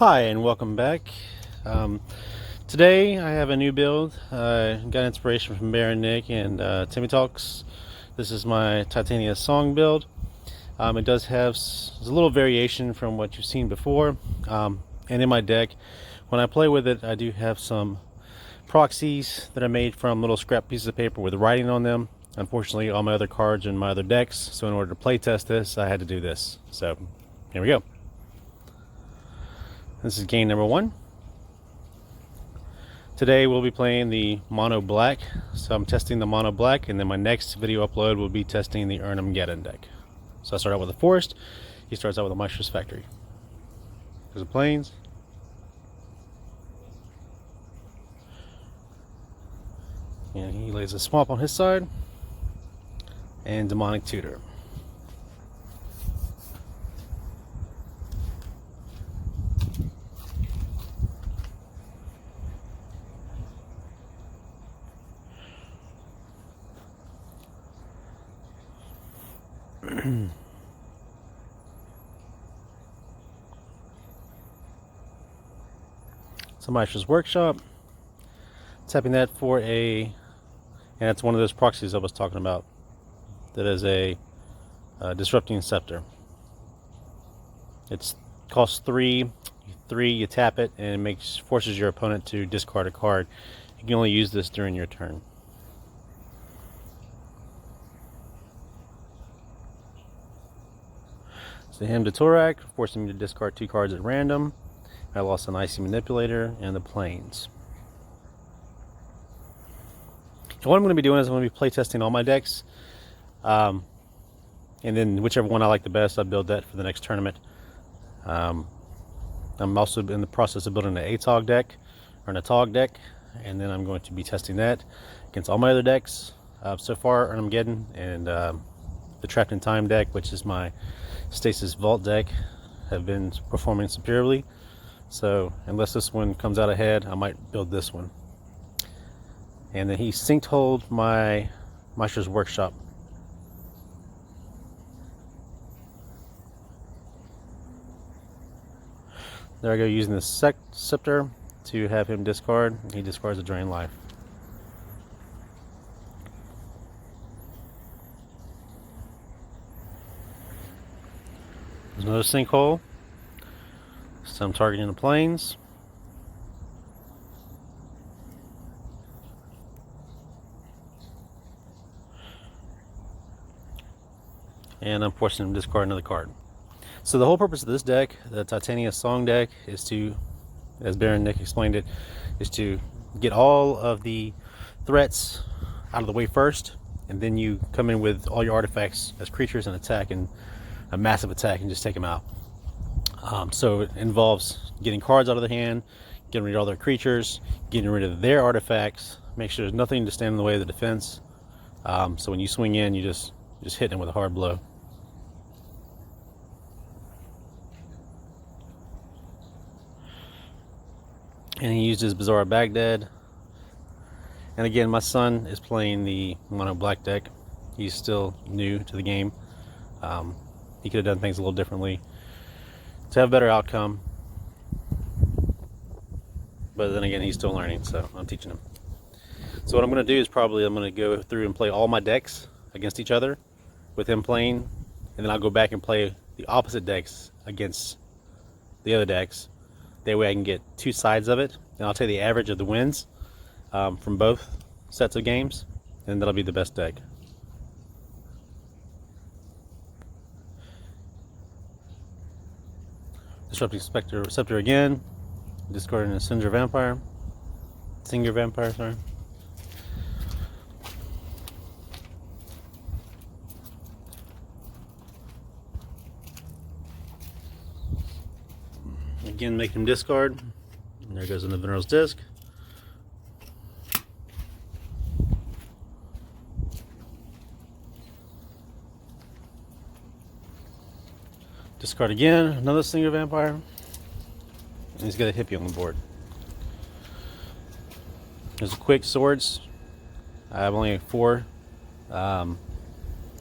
Hi and welcome back. Today I have a new build. Got inspiration from Bear and Nick and Timmy Talks. This is my Titania song build. It does have a little variation from what you've seen before. And in my deck, when I play with it, I do have some proxies that I made from little scrap pieces of paper with writing on them. Unfortunately, all my other cards are in my other decks, so in order to play test this, I had to do this. So here we go. This is game number 1. Today we'll be playing the mono black, so I'm testing the mono black, and then my next video upload will be testing the Geddon deck. So I start out with the forest. He starts out with a Maestro's Factory. There's the plains. And he lays a swamp on his side. And Demonic Tutor. So Maestro's Workshop, tapping that for and it's one of those proxies I was talking about. That is a Disrupting Scepter. It costs 3. You tap it and it forces your opponent to discard a card. You can only use this during your turn. So him to Torak, forcing me to discard 2 cards at random. I lost an Icy Manipulator and the Plains. So what I'm going to be doing is I'm going to be playtesting all my decks. And then whichever one I like the best, I build that for the next tournament. I'm also in the process of building an ATOG deck, or an ATOG deck. And then I'm going to be testing that against all my other decks. So far, Armageddon and the Trapped in Time deck, which is my Stasis Vault deck, have been performing superiorly. So unless this one comes out ahead, I might build this one. And then he Sinkholed my Maestro's Workshop. There I go, using the Scepter to have him discard. He discards a Drain Life. There's another Sinkhole. So I'm targeting the plains. And I'm forcing him to discard another card. So the whole purpose of this deck, the Titania Song deck, is to, as Baron Nick explained it, is to get all of the threats out of the way first, and then you come in with all your artifacts as creatures and attack, and a massive attack, and just take them out. So it involves getting cards out of the hand, getting rid of all their creatures, getting rid of their artifacts, make sure there's nothing to stand in the way of the defense. So when you swing in, you just hit them with a hard blow. And he used his Bizarre Baghdad. And again, my son is playing the mono black deck. He's still new to the game. He could have done things a little differently to have a better outcome. But then again, he's still learning, so I'm teaching him. So what I'm going to do is I'm going to go through and play all my decks against each other with him playing. And then I'll go back and play the opposite decks against the other decks. That way I can get 2 sides of it. And I'll take the average of the wins from both sets of games. And that'll be the best deck. Disrupting Scepter again. Discarding a Singer Vampire, sorry. Again, make him discard. And there goes the Veneral's Disc. Discard again, another Singer Vampire. And he's got a Hippie on the board. There's a quick swords. I have only 4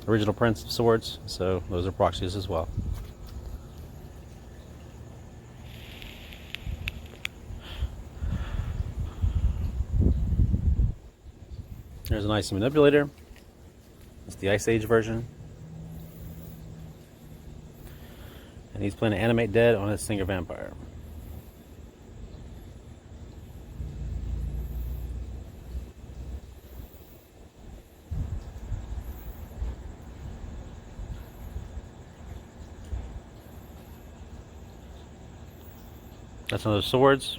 original prints of swords, so those are proxies as well. There's an icy manipulator. It's the Ice Age version. And he's playing an animate dead on his Singer Vampire. That's another swords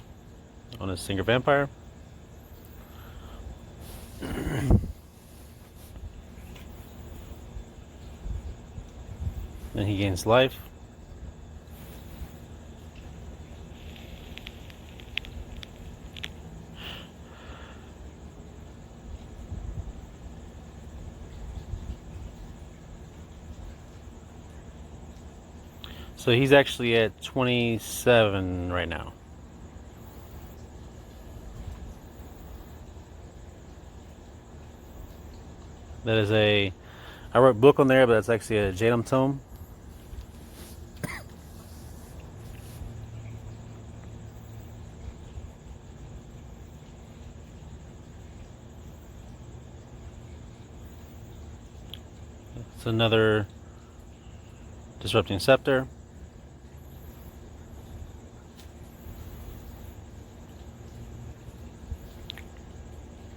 on his Singer Vampire. Then he gains life. So he's actually at 27 right now. That is I wrote book on there, but it's actually a Jadam tome. It's another Disrupting Scepter.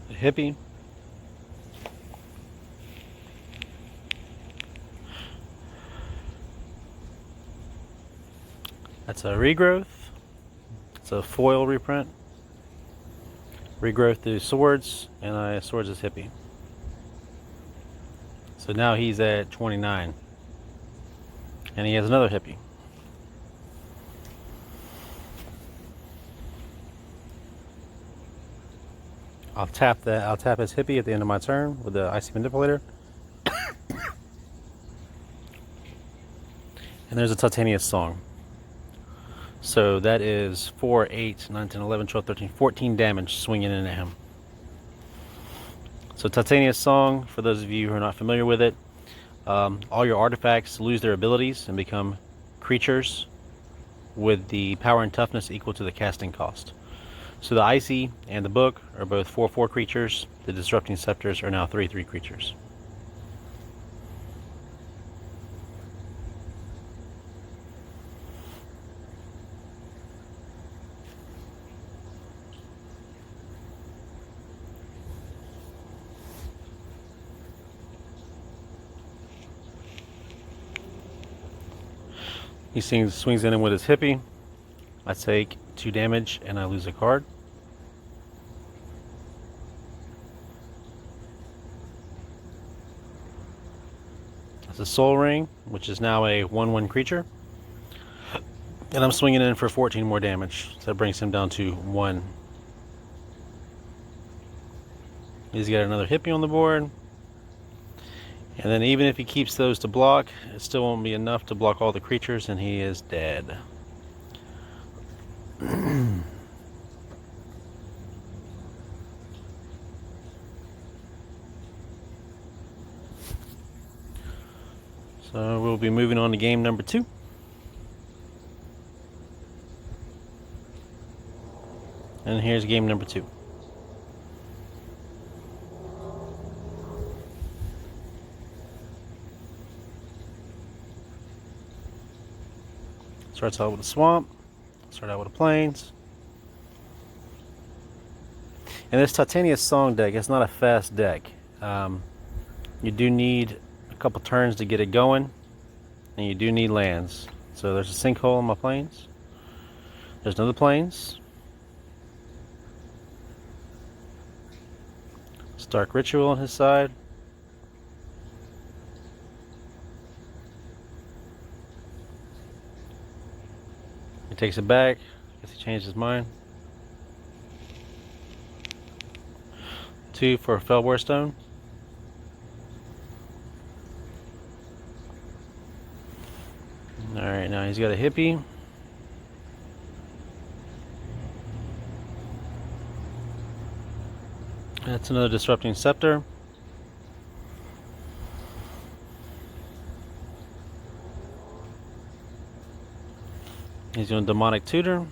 A hippie. That's a regrowth. It's a foil reprint. Regrowth through swords, and swords is hippie. So now he's at 29. And he has another hippie. I'll tap his hippie at the end of my turn with the Icy Manipulator. And there's a Titania song. So that is 4, 8, 9, 10, 11, 12, 13, 14 damage swinging in at him. So Titania's song, for those of you who are not familiar with it, all your artifacts lose their abilities and become creatures with the power and toughness equal to the casting cost. So the Icy and the Book are both 4/4 creatures. The Disrupting Scepters are now 3/3 creatures. He swings in with his hippie. I take 2 damage and I lose a card. That's a Soul Ring, which is now a 1/1 creature. And I'm swinging in for 14 more damage. So that brings him down to 1. He's got another hippie on the board. And then even if he keeps those to block, it still won't be enough to block all the creatures, and he is dead. So we'll be moving on to game number 2. And here's game number 2. Starts out with a swamp. Start out with a plains. And this Titania song deck, it's not a fast deck. You do need a couple turns to get it going, and you do need lands. So there's a sinkhole on my plains. There's another plains. Stark Ritual on his side. He takes it back. Guess he changed his mind. 2 for a Fellbore Stone. Alright, now he's got a hippie. That's another Disrupting Scepter. He's doing Demonic Tutor.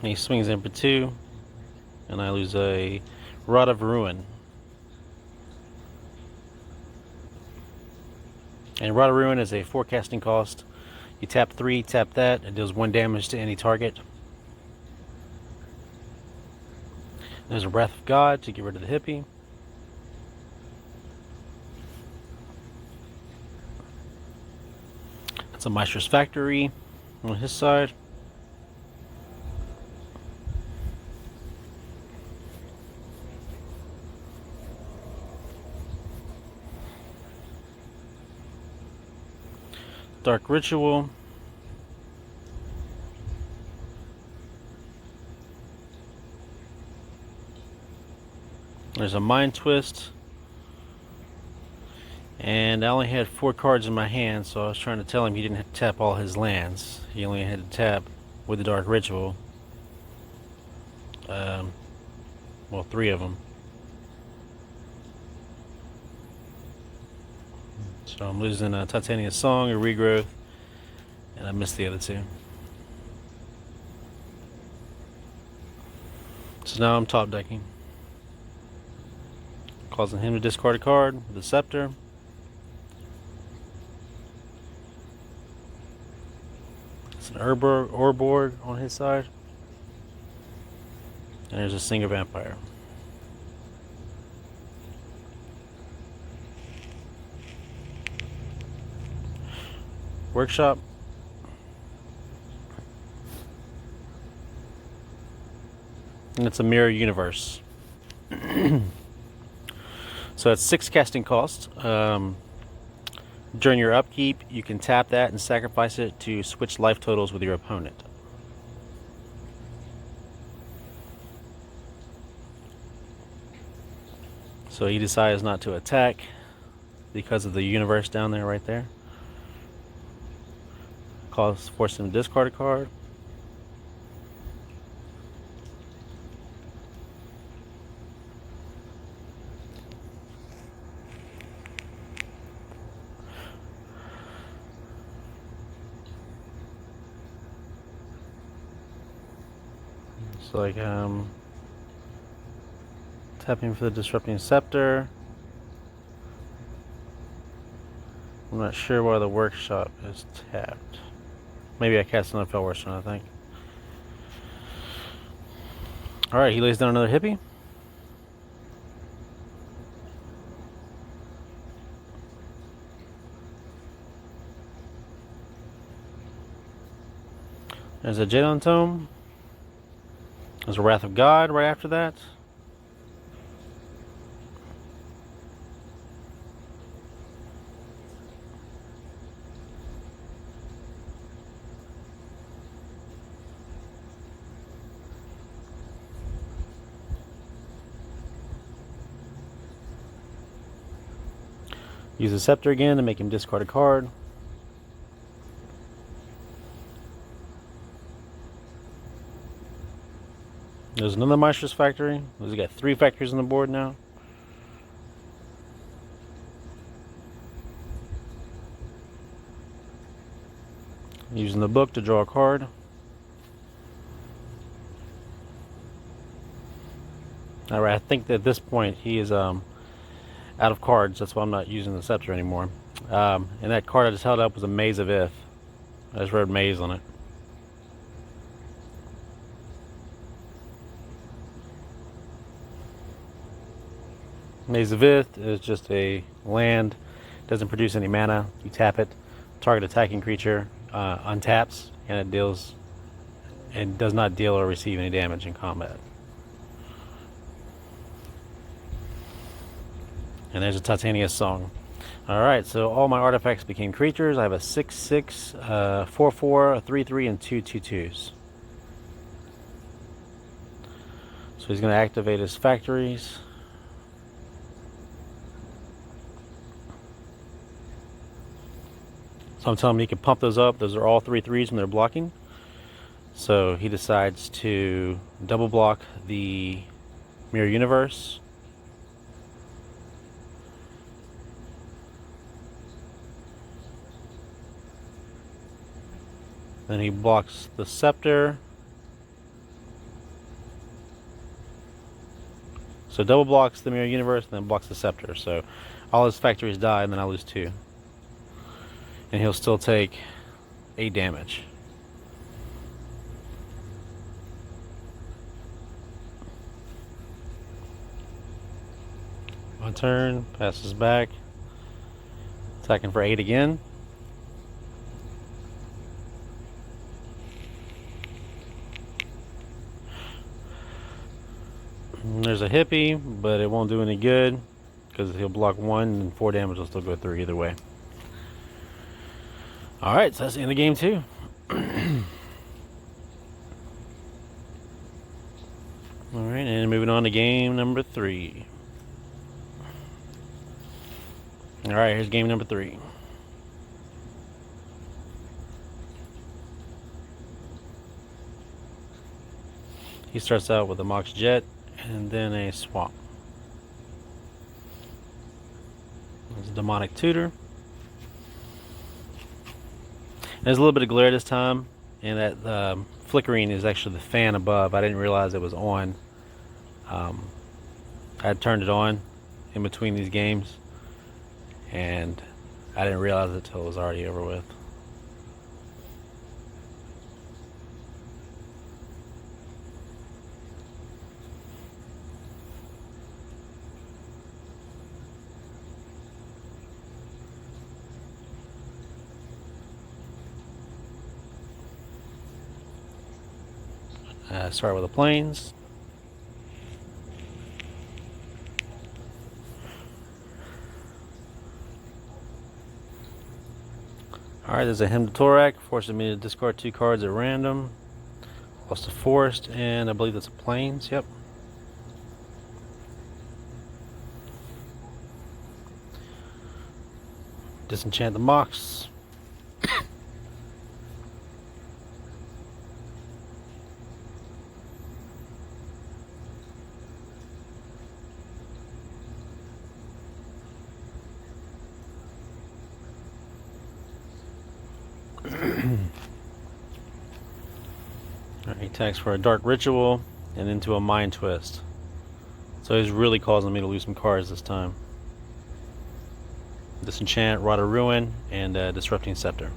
And he swings in for 2, and I lose a Rod of Ruin. And Rod of Ruin is a 4 casting cost. You tap 3, tap that, it deals 1 damage to any target. There's a Wrath of God to get rid of the hippie. That's a Meister's Factory on his side. Dark Ritual. There's a Mind Twist. And I only had 4 cards in my hand, so I was trying to tell him he didn't have to tap all his lands. He only had to tap with the Dark Ritual. Well, 3 of them. So I'm losing a Titania Song, a Regrowth, and I missed the other 2. So now I'm top decking. Causing him to discard a card with the Scepter. It's an Urborg on his side. And there's a Singer Vampire. Workshop. And it's a Mirror Universe. So it's 6 casting costs. During your upkeep, you can tap that and sacrifice it to switch life totals with your opponent. So he decides not to attack because of the universe down there, right there. Force him to discard a card. It's like tapping for the Disrupting Scepter. I'm not sure why the Workshop is tapped. Maybe I cast another Fellwurst, I think. Alright, he lays down another hippie. There's a Jadon Tome. There's a Wrath of God right after that. Use the Scepter again to make him discard a card. There's another Meister's Factory. We've got 3 factories on the board now. Using the book to draw a card. Alright, I think that at this point he is out of cards. That's why I'm not using the Scepter anymore. And that card I just held up was a Maze of Ith. I just wrote Maze on it. Maze of Ith is just a land, doesn't produce any mana. You tap it, target attacking creature untaps, and it deals and does not deal or receive any damage in combat. And there's a Titania Song. Alright, so all my artifacts became creatures. I have a 6/6, 4/4, a 3/3, and 2 2/2s. So he's going to activate his factories. So I'm telling him he can pump those up. Those are all 3/3s when they're blocking. So he decides to double block the Mirror Universe. Then he blocks the Scepter. So double blocks the Mirror Universe and then blocks the Scepter. So all his factories die and then I lose 2. And he'll still take 8 damage. My turn, passes back. Attacking for 8 again. And there's a hippie, but it won't do any good because he'll block 1 and 4 damage will still go through either way. Alright, so that's the end of game 2. Alright, and moving on to game number 3. Alright, here's game number 3. He starts out with a Mox Jet and then a Swamp. There's a Demonic Tutor. There's a little bit of glare this time, and that flickering is actually the fan above. I didn't realize it was on. I had turned it on in between these games, and I didn't realize it until it was already over with. Start with the planes. Alright, there's a Hymn to Torak, forcing me to discard 2 cards at random. Lost a Forest, and I believe that's a Plains, yep. Disenchant the Mox. Alright, he attacks for a Dark Ritual and into a Mind Twist. So he's really causing me to lose some cards this time. Disenchant, Rod of Ruin, and Disrupting Scepter.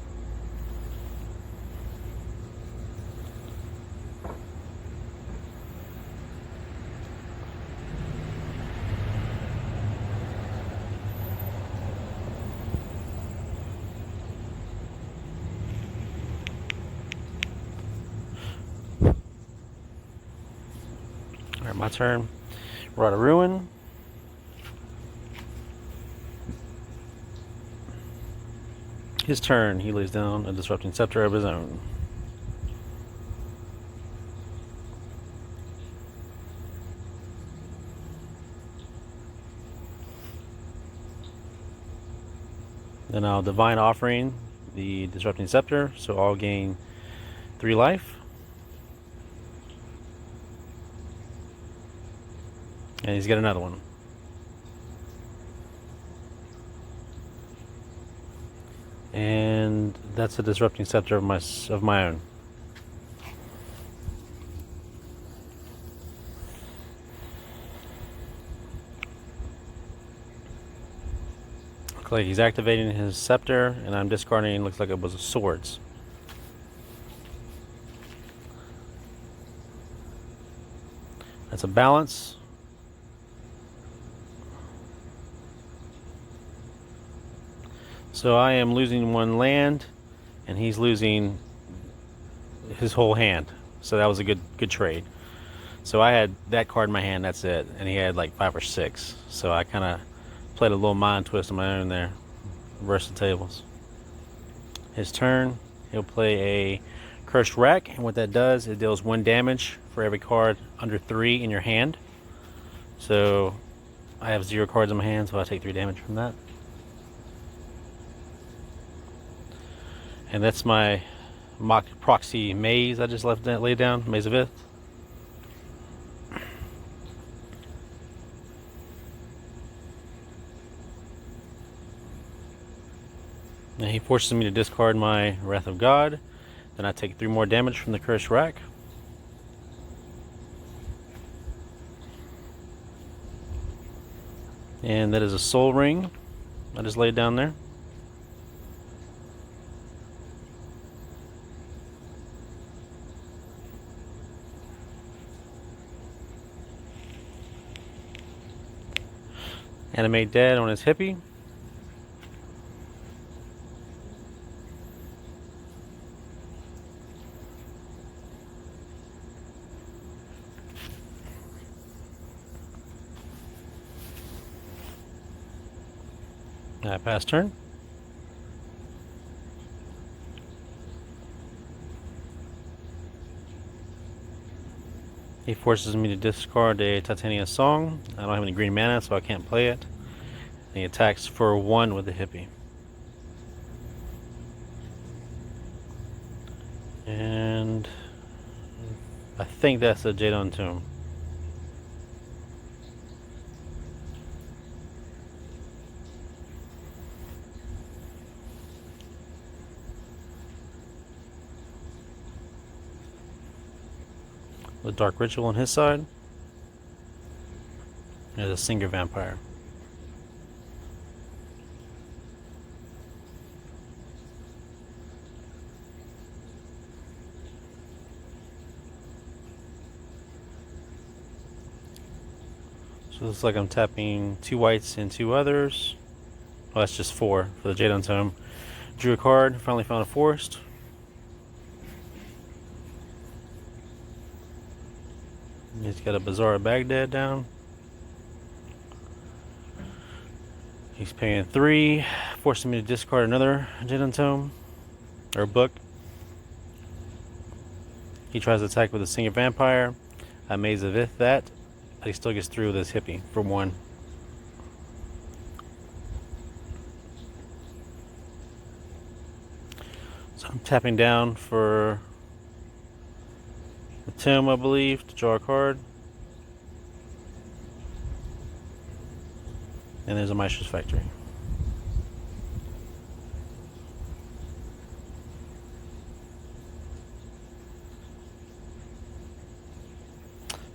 Alright, my turn. Rod of Ruin. His turn, he lays down a Disrupting Scepter of his own. Then I'll Divine Offering the Disrupting Scepter, so I'll gain 3 life. And he's got another one. And that's a Disrupting Scepter of my own. Looks like he's activating his scepter, and I'm discarding. Looks like it was a Swords. That's a balance. So I am losing 1 land, and he's losing his whole hand. So that was a good trade. So I had that card in my hand, that's it, and he had like 5 or 6. So I kind of played a little mind twist of my own there, reversed the tables. His turn, he'll play a Cursed Rack, and what that does, it deals 1 damage for every card under 3 in your hand. So I have 0 cards in my hand, so I take 3 damage from that. And that's my mock proxy maze I just laid down, Maze of Ith. And he forces me to discard my Wrath of God. Then I take 3 more damage from the Cursed Rack. And that is a soul ring I just laid down there. Animate Dad on his hippie. Pass turn. He forces me to discard a Titania song. I don't have any green mana, so I can't play it. And he attacks for 1 with the hippie. And I think that's a Jadon Tomb. The Dark Ritual on his side. There's a Singer Vampire. So it looks like I'm tapping 2 whites and 2 others. Oh, that's just 4 for the Jadon Tome. Drew a card, finally found a forest. He's got a Bazaar of Baghdad down. He's paying 3, forcing me to discard another Jadon Tome, or book. He tries to attack with a Singer Vampire. I maze of that, but he still gets through with his hippie for 1. So I'm tapping down for the Tomb, I believe, to draw a card. And there's a Maestro's Factory.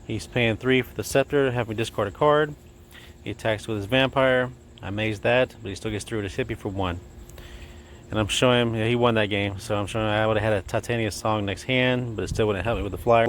He's paying 3 for the Scepter, have me discard a card. He attacks with his Vampire. I maze that, but he still gets through with his hippie for 1. And I'm showing him, yeah, he won that game, so I'm showing him I would have had a Titania song next hand, but it still wouldn't help me with the flyer.